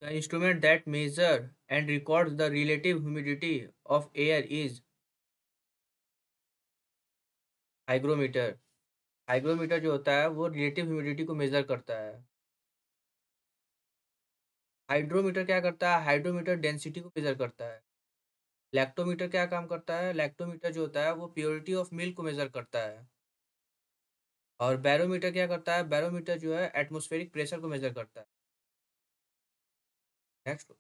The instrument that measures and records the relative humidity of air is hygrometer. Hygrometer जो होता है वो relative humidity को major करता है। हाइड्रोमीटर क्या करता है? हाइड्रोमीटर डेंसिटी को मेजर करता है। लैक्टोमीटर क्या काम करता है? लैक्टोमीटर जो होता है वो प्योरिटी ऑफ मिल्क को मेजर करता है। और बैरोमीटर क्या करता है? बैरोमीटर जो है एटमॉस्फेरिक प्रेशर को मेजर करता है। Next,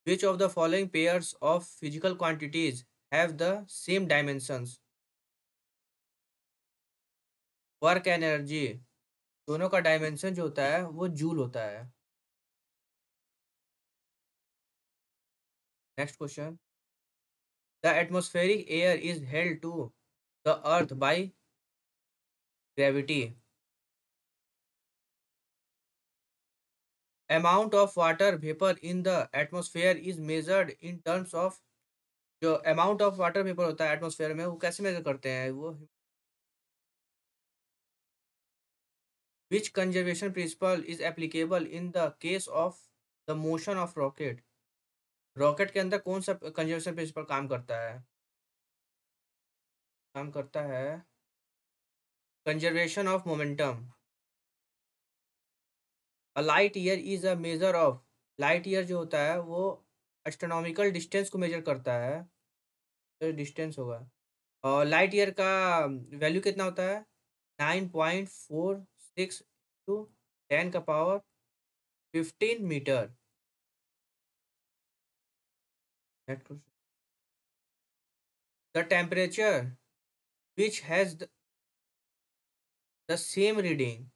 which of the following pairs of physical quantities have the same dimensions? Work and energy दोनों का डायमेंशन जो होता है वो जूल होता है। Next question, the atmospheric air is held to the earth by gravity. Amount of water vapour in the atmosphere is measured in terms of, जो amount of water vapour होता है एटमॉस्फेयर में वो कैसे मेजर करते हैं वो? Which conservation principle is applicable in the case of the motion of rocket? Rocket के अंदर कौन सा कंजर्वेशन प्रिंसिपल काम करता है? काम करता है conservation of momentum. A light year is a measure of, light year जो होता है वो एस्ट्रोनॉमिकल डिस्टेंस को मेजर करता है। तो डिस्टेंस होगा। और लाइट ईयर का वैल्यू कितना होता है? 9.46 टू 10 का power 15 metre. The temperature which has the same reading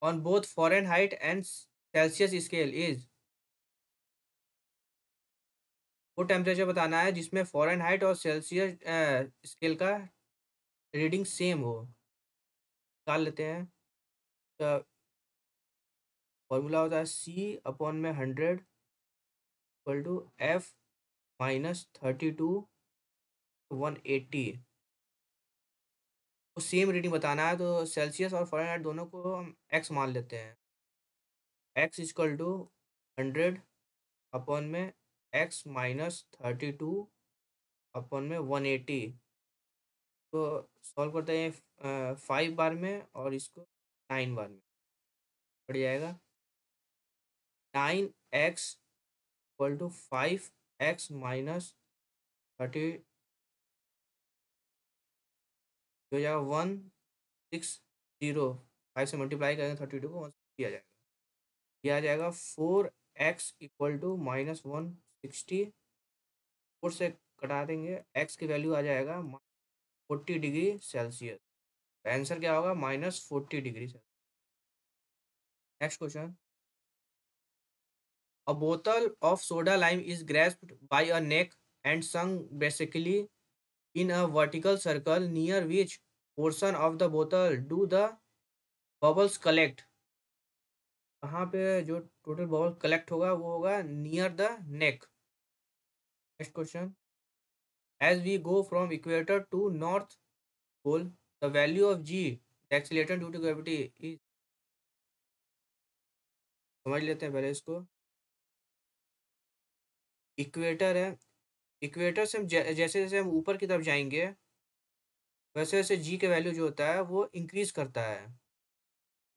on both Fahrenheit and Celsius scale is, वो टेम्परेचर बताना है जिसमें फ़ारेनहाइट और सेल्सियस स्केल का रीडिंग सेम हो। निकाल लेते हैं। तो फॉर्मूला होता है C/100 = F-32 तो सेम रीडिंग बताना है तो सेल्सियस और फ़ारेनहाइट दोनों को हम एक्स मान लेते हैं। X=100/(x-32)/180। तो सॉल्व करते हैं 5 बार में और इसको 9 बार में। पड़ जाएगा 9x = 5x - 30 हो जाएगा 160। 5 से मल्टीप्लाई करेंगे 32 को 160 आ जाएगा। ये आ जाएगा 4x = -160। 4 से कटा देंगे x की वैल्यू आ जाएगा 40 डिग्री सेल्सियस। आंसर क्या होगा? -40 degree Celsius. Next question, a bottle of soda lime is grasped by a neck and sung basically in a vertical circle near which portion of the bottle do the bubbles collect? कहाँ पे जो total bubble collect होगा वो होगा near the neck. Next question, as we go from equator to north pole the value of G accelerator due to gravity is, समझ लेते हैं पहले इसको। इक्वेटर है, इक्वेटर से हम जैसे जैसे हम ऊपर की तरफ जाएंगे वैसे वैसे जी का वैल्यू जो होता है वो इंक्रीज करता है।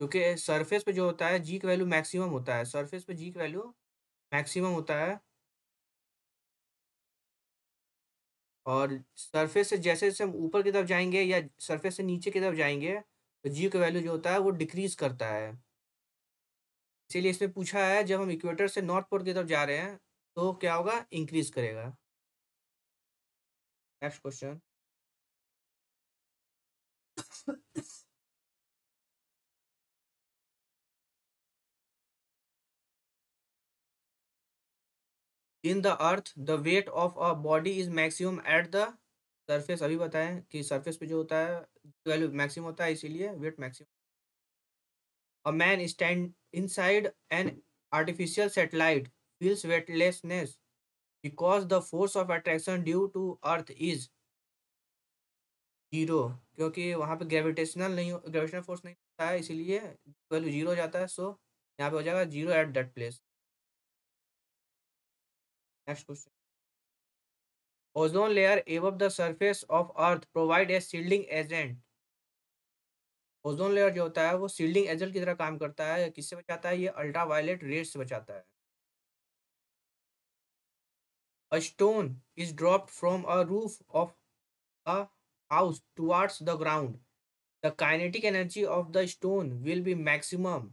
क्योंकि सरफेस पे जो होता है जी का वैल्यू मैक्सिमम होता है, सरफेस पे जी का वैल्यू मैक्सिमम होता है। और सरफेस से जैसे जैसे हम ऊपर की तरफ जाएंगे या सरफेस से नीचे की तरफ जाएंगे तो जी का वैल्यू जो होता है वो डिक्रीज करता है। इसीलिए इसमें पूछा है जब हम इक्वेटर से नॉर्थ पोल की तरफ जा रहे हैं तो क्या होगा? इंक्रीज करेगा। Next question, in the earth the weight of a body is maximum at the surface. अभी बताएं कि सरफेस पे जो होता है वैल्यू मैक्सिमम होता है इसीलिए wait maximum. A man stand inside an artificial satellite feels weightlessness because the force of attraction due to earth is 0। क्योंकि वहाँ पे ग्रेविटेशनल फोर्स नहीं होता है, इसीलिए वैल्यू जीरो हो जाता है। सो यहाँ पे हो जाएगा zero at that place. Next question. Ozone layer above the surface of earth provide a shielding agent। Ozone layer जो होता है वो शील्डिंग एजेंट की तरह काम करता है। किससे बचाता है? ये अल्ट्रा वायलेट रेज से बचाता है। A stone is dropped from a roof of a house towards the ground. The kinetic energy of the stone will be maximum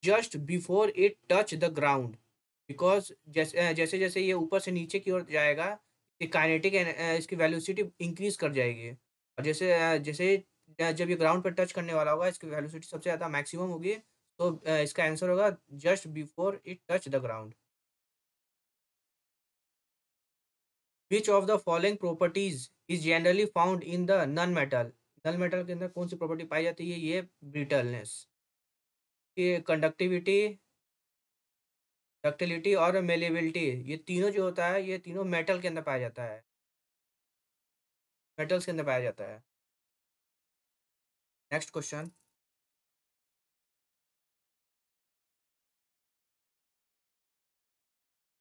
just before it touch the ground, because जैसे जैसे ये ऊपर से नीचे की ओर जाएगा, ये काइनेटिक इसकी वेलोसिटी इंक्रीज कर जाएगी। और जैसे जब ये ग्राउंड पर टच करने वाला होगा, इसकी वेलोसिटी सबसे ज़्यादा मैक्सिमम होगी। तो इसका आंसर होगा just before it touch the ground. Which of the following properties is generally found in the non metal? Non metal के अंदर कौन सी प्रॉपर्टी पाई जाती है? ये ब्रिटलनेस, ये कंडक्टिविटी, डक्टिलिटी और मेलेबिलिटी, ये तीनों जो होता है ये तीनों मेटल के अंदर पाया जाता है, मेटल्स के अंदर पाया जाता है। Next question.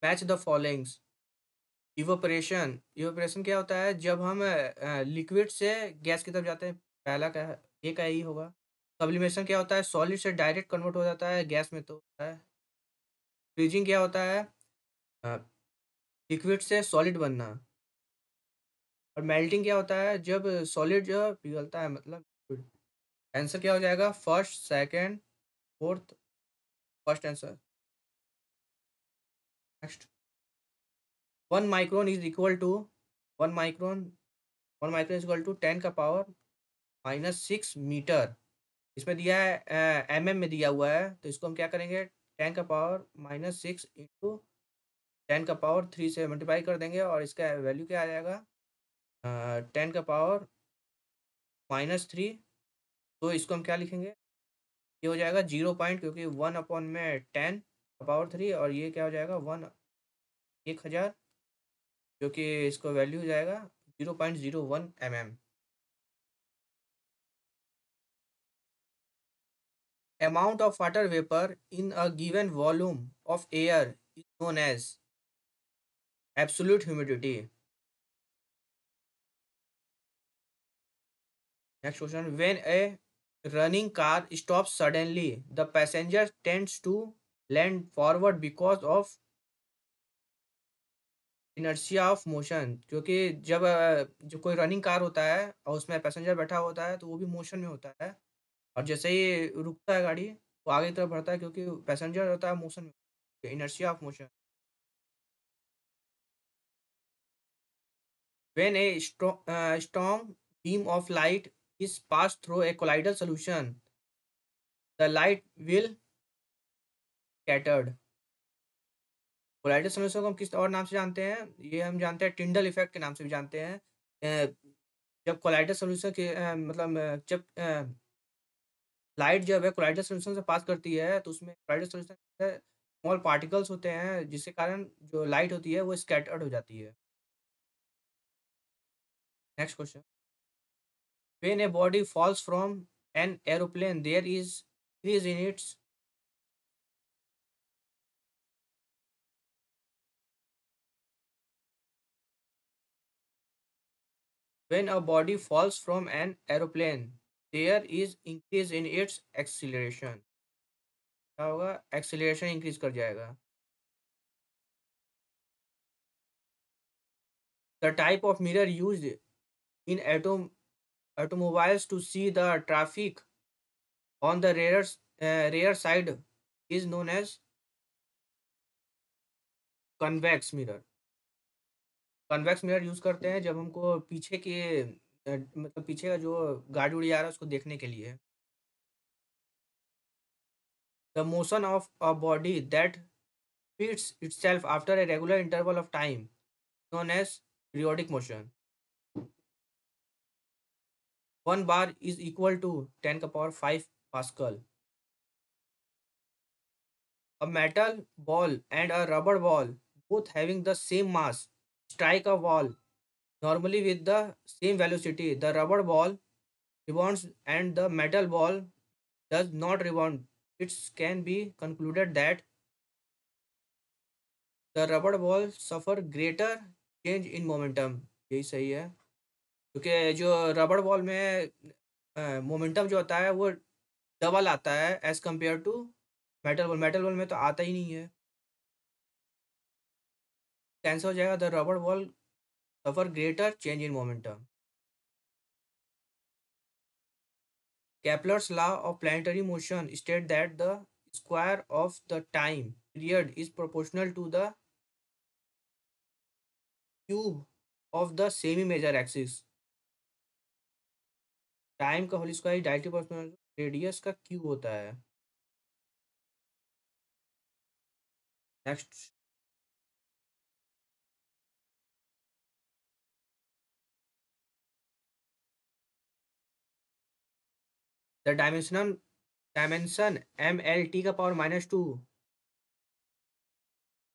Match the followings. Evaporation, evaporation क्या होता है? जब हम लिक्विड से गैस की तरफ जाते हैं, पहला क्या है? ये क्या ही होगा। सब्लिमेशन क्या होता है? सॉलिड से डायरेक्ट कन्वर्ट हो जाता है गैस में, तो होता है। फ्रीजिंग क्या होता है? लिक्विड से सॉलिड बनना। और मेल्टिंग क्या होता है? जब सॉलिड जो पिघलता है, मतलब आंसर क्या हो जाएगा? First, second, fourth. First answer. Next. One micron is equal to, one micron, one micron is equal to 10⁻⁻⁶ metre. इसमें दिया है एमएम में दिया हुआ है, तो इसको हम क्या करेंगे? 10⁻⁻6 इंटू 10⁻³ से मल्टीप्लाई कर देंगे, और इसका वैल्यू क्या आ जाएगा? 10⁻⁻3। तो इसको हम क्या लिखेंगे? ये हो जाएगा 0 पॉइंट, क्योंकि 1/10⁻³ और ये क्या हो जाएगा? 1,000, जो कि इसको वैल्यू हो जाएगा 0.01 mm। Amount of water vapor in a given volume of air is known as absolute humidity। Next question. When a running car stops suddenly, the passenger tends to lean forward because of inertia of motion। क्योंकि जब कोई running car होता है और उसमें passenger बैठा होता है, तो वो भी मोशन में होता है। और जैसे ही रुकता है गाड़ी, वो आगे की तरफ बढ़ता है, क्योंकि पैसेंजर होता है मोशन में, inertia of motion. When a strong beam of light is passed through a colloidal solution, the light will scattered। Colloidal solution को हम किस और नाम से जानते हैं? ये हम जानते हैं टिंडल इफेक्ट के नाम से भी जानते हैं। अ, जब कोलाइडल सॉल्यूशन के मतलब जब लाइट जब है कोलाइडल सॉल्यूशन से पास करती है, तो उसमें कोलाइडल सॉल्यूशन स्मॉल पार्टिकल्स होते हैं, जिसके कारण जो लाइट होती है वो स्कैटर्ड हो जाती है। Next question. When a body falls from an aeroplane, there is increase in its, when a body falls from an aeroplane, there is increase in its acceleration। क्या होगा? एक्सीलरेशन इंक्रीज कर जाएगा। The type of mirror used in automobiles to see the traffic on the rear side is known as convex mirror। Convex mirror use करते हैं जब हमको पीछे के मतलब पीछे का जो गाड़ी उड़ी आ रहा है उसको देखने के लिए। The motion of a body that repeats itself after a regular interval of time, known as periodic motion। 1 bar is equal to 10⁵ Pascal। A metal ball and a rubber ball, both having the same mass, strike a wall, normally with the same velocity. The rubber ball rebounds and the metal ball does not rebound. It can be concluded that the rubber ball suffer greater change in momentum. यही सही है, क्योंकि जो रबड़ ball में momentum जो होता है वो डबल आता है as compare to metal ball में तो आता ही नहीं है। कैंसिल हो जाएगा, द रबड़ ball suffer greater change in momentum. Kepler's law of planetary motion state that the square of the time period is proportional to the cube of the semi major axis। Time का whole square directly proportional radius का cube होता है। Next, the dimension MLT का power -2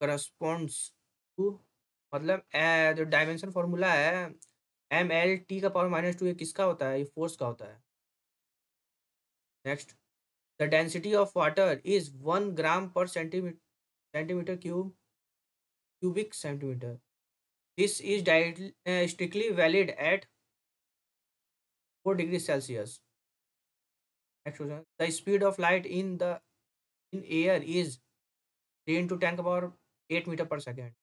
corresponds to, मतलब जो dimension formula है MLT का power -2, ये किसका होता है? ये फोर्स का होता है। Next, the density of water is 1 ग्राम पर centimetre cubic centimeter। This is strictly valid at 4 degrees Celsius। Next question. The speed of light in air is 3 into 10 का power 8 meter per second।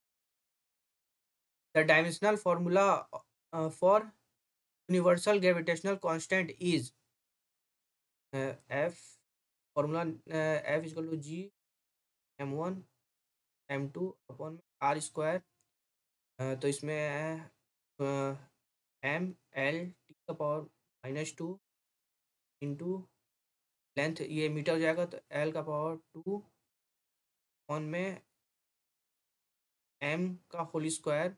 The dimensional formula for universal gravitational constant is F formula F is equal to G m1 m2 upon r square। तो इसमें MLT का power -2 into length, ये metre हो जाएगा, तो L का power 2 on में M का होल स्क्वायर,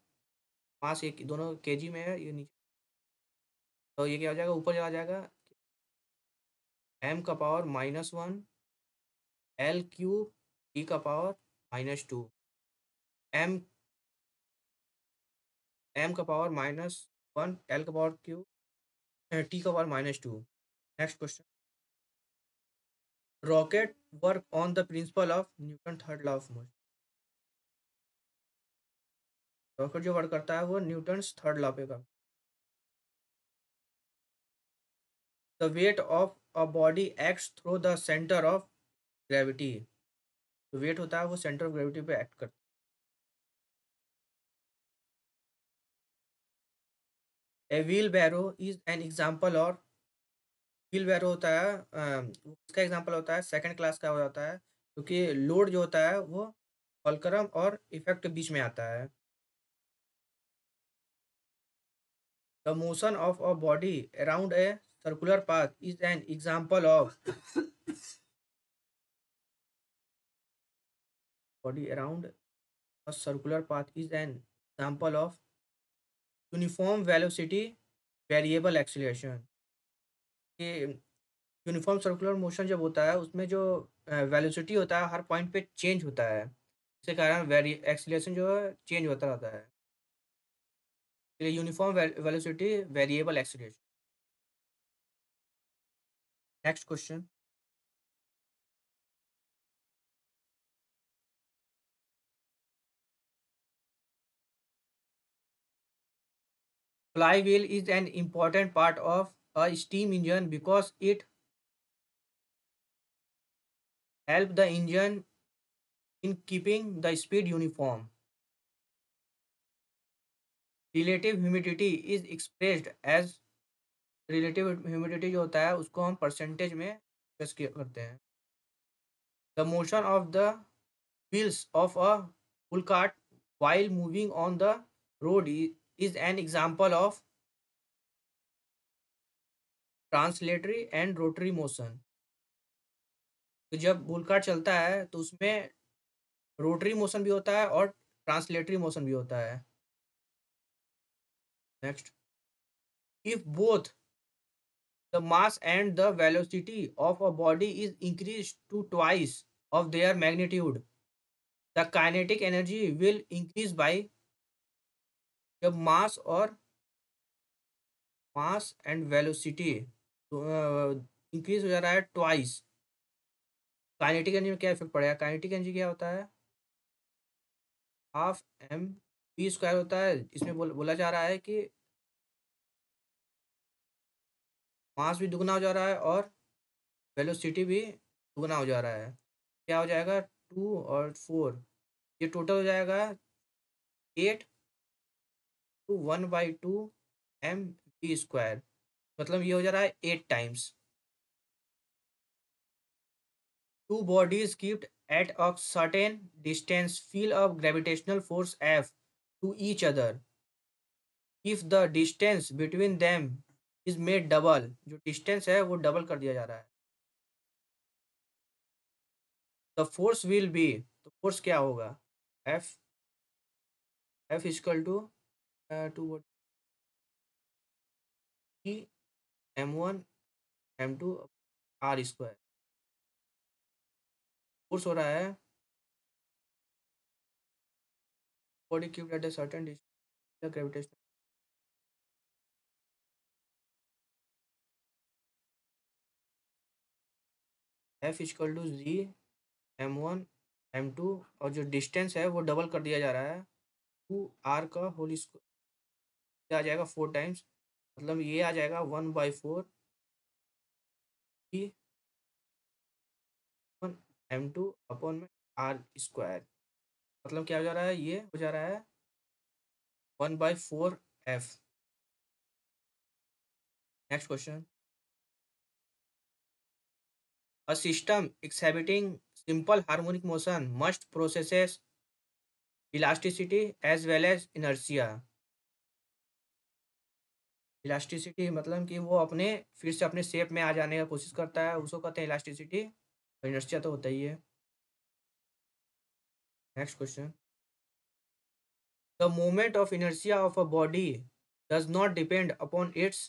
मास एक दोनों केजी में है, ये नीचे तो ये क्या हो जाएगा, ऊपर चला जाएगा। M का पावर -1 L क्यूब T का पावर -2 M M का पावर -1 L का पावर क्यूब T का power -2। Next question, rocket work on the principle of Newton third law of motion. Rocket जो वर्क करता है वो न्यूटन थर्ड लॉ पे का। The weight of a body acts through the centre of gravity. तो wait होता है वो सेंटर ऑफ ग्रेविटी पे एक्ट करता है। A wheelbarrow is an example, और व्हील बैरो होता है उसका एग्जाम्पल होता है सेकंड क्लास का हो जाता है, क्योंकि लोड जो होता है वो फॉल्क्रम और इफेक्ट के बीच में आता है। The motion of a body around a circular path is an example of body around a circular path is an example of uniform velocity variable acceleration. ये यूनिफॉर्म सर्कुलर मोशन जब होता है उसमें जो वेलोसिटी होता है हर पॉइंट पे change होता है, इसके कारण वेरी एक्सीलरेशन जो है चेंज होता रहता है। Uniform velocity variable acceleration. Next question, flywheel is an important part of a steam engine because it helps the engine in keeping the speed uniform। relative humidity is expressed as, relative humidity जो होता है उसको हम percentage में express करते हैं। The motion of the wheels of a pull cart while moving on the road is an example of translatory and rotary motion। तो जब बुल कार्ट चलता है तो उसमें रोटरी मोशन भी होता है और ट्रांसलेटरी मोशन भी होता है। Next, if both the mass and the velocity of a body is increase to twice of their magnitude, the kinetic energy will increase by जब मास एंड वेलोसिटी इंक्रीज हो जा रहा है ट्वाइस, काइनेटिक एनर्जी में क्या effect पड़ेगा? Kinetic energy क्या होता है? हाफ एम वी स्क्वायर होता है। इसमें बोला जा रहा है कि मास भी दुगना हो जा रहा है और वेलोसिटी भी दुगना हो जा रहा है। क्या हो जाएगा? 2 और 4, ये टोटल हो जाएगा 8 to 1/2 mv स्क्वायर। मतलब ये हो जा रहा है 8 times. Two bodies kept at a certain distance feel a gravitational force F to each other. If the distance between them is made double, जो distance है वो डबल कर दिया जा रहा है, the force will be, तो force क्या होगा? F F is equal to 2 T m1 m2 r square. Force हो रहा है body kept at a certain distance, the gravitational F is equal to G m1 m2, और जो distance है वो डबल कर दिया जा रहा है, 2r का होल स्क्वायर आ जाएगा 4 टाइम्स। मतलब ये आ जाएगा 1/4 की 1 m2 में आर स्क्वायर। मतलब क्या हो जा रहा है? ये हो जा रहा है 1/4 f। Next question. A system exhibiting simple harmonic motion must processes elasticity as well as inertia। Elasticity मतलब कि वो अपने फिर से अपने शेप में आ जाने का कोशिश करता है, उसको कहते हैं इलास्टिसिटी। और इनर्शिया तो होता ही है। Next question. The moment of inertia of a body does not depend upon its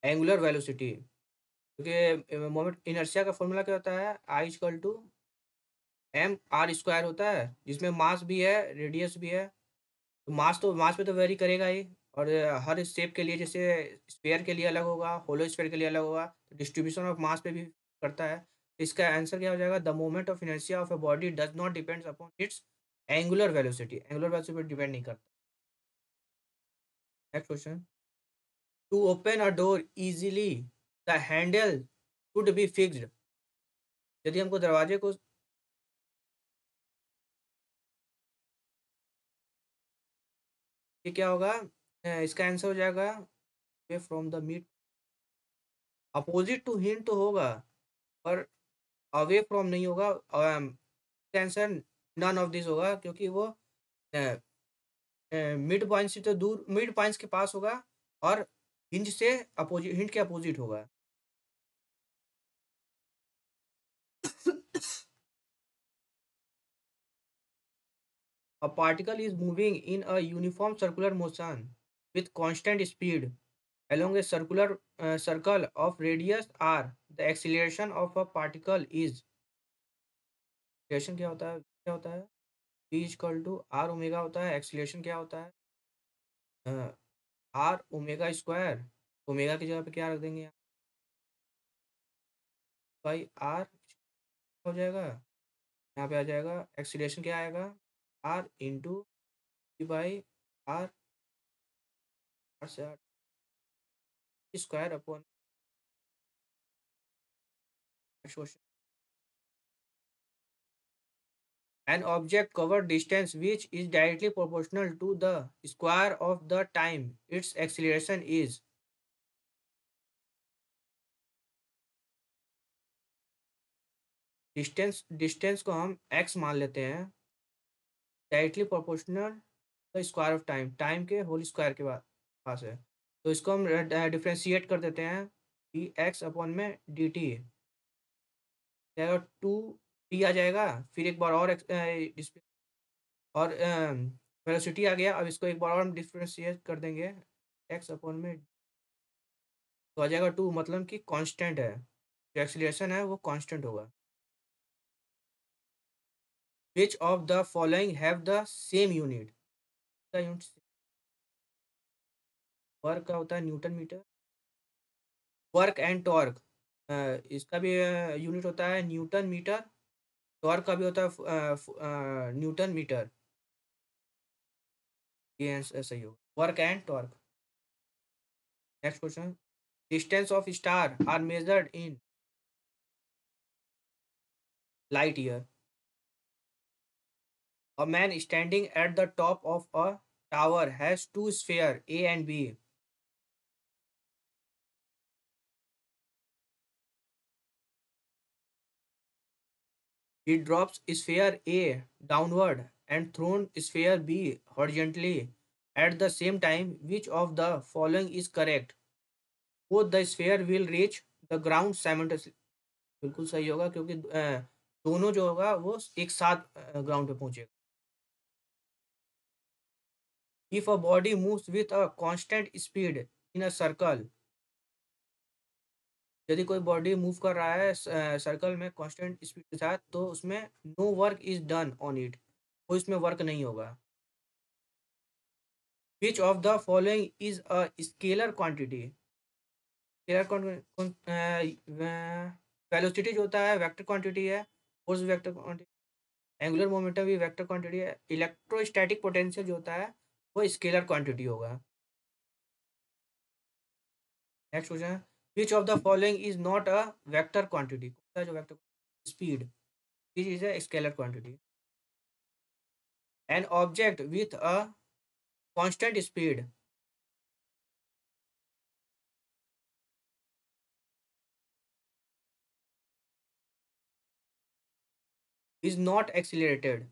angular velocity. क्योंकि मोमेंट इनर्शिया का फॉर्मूला क्या होता है? I equal to M R square होता है, जिसमें मास भी है रेडियस भी है। तो मास पे तो वेरी करेगा ही। और हर शेप के लिए, जैसे स्फीयर के लिए अलग होगा, होलो स्फीयर के लिए अलग होगा, तो डिस्ट्रीब्यूशन ऑफ मास पे भी करता है। तो इसका आंसर क्या हो जाएगा? The moment of inertia of a body does not depends upon its angular velocity. Angular velocity पर डिपेंड नहीं करता। Next question. To open a door easily the handle should be fixed. यदि हमको दरवाजे को, ये क्या होगा? इसका आंसर हो जाएगा way from the meet. Opposite to hinge तो होगा, पर अवे फ्रॉम नहीं होगा। आंसर नन ऑफ दिस होगा, क्योंकि वो मिड पॉइंट से तो दूर, मिड पॉइंट्स के पास होगा, और हिंज से अपोजिट, हिंट के अपोजिट होगा। A particle is moving in a uniform circular motion with constant speed along a circular circle of radius r. The acceleration of a particle is, acceleration क्या होता है? क्या होता है? v equal to R omega होता है। Acceleration क्या होता है? Are omega square. ओमेगा की जगह पे क्या रख देंगे? बाई आर हो जाएगा। यहाँ पे आ जाएगा एक्सीलरेशन क्या आएगा? R into by R, R से R square upon. An object covered distance which is directly proportional to the square of the time its acceleration is। Distance को हम x मान लेते हैं, directly proportional the square of time, time के whole square के बाद पास है। तो इसको हम डिफ्रेंशिएट कर देते हैं, डी एक्स अपॉन में डी टी जाएगा 2 टी आ जाएगा। फिर एक बार और और वेलोसिटी आ गया। अब इसको एक बार और हम डिफ्रेंशिएट कर देंगे, एक्स अपॉन में, तो आ जाएगा 2। मतलब कि कांस्टेंट है, जो एक्सीलरेशन है वो कांस्टेंट होगा। Which of the following have the same unit? The unit work का होता है newton metre. Work and torque, इसका भी यूनिट होता है न्यूटन मीटर. टॉर्क का भी होता है न्यूटन मीटर. ये आंसर सही होगा, work and torque. Next question. Distance of star are measured in light year. A man standing at the top of a tower has two spheres A and B. He drops sphere A downward and throws sphere B horizontally. At the same time, which of the following is correct? Both the sphere will reach the ground simultaneously. बिल्कुल सही होगा क्योंकि दोनों जो होगा वो एक साथ ग्राउंड पे पहुंचेगा. If a body moves with a constant speed in a circle, यदि कोई बॉडी मूव कर रहा है सर्कल में कांस्टेंट स्पीड के साथ तो उसमें no work is done on it, कोई इसमें वर्क नहीं होगा. Which of the following is a scalar quantity. Scalar velocity जो होता है वेक्टर क्वांटिटी है. Force vector quantity. Angular momentum भी वेक्टर क्वांटिटी है. इलेक्ट्रोस्टैटिक पोटेंशियल जो होता है वो स्केलर क्वांटिटी होगा. Next question. Which of the following is not a vector quantity. जो vector speed, this is a scalar quantity. An object with a constant speed is not accelerated.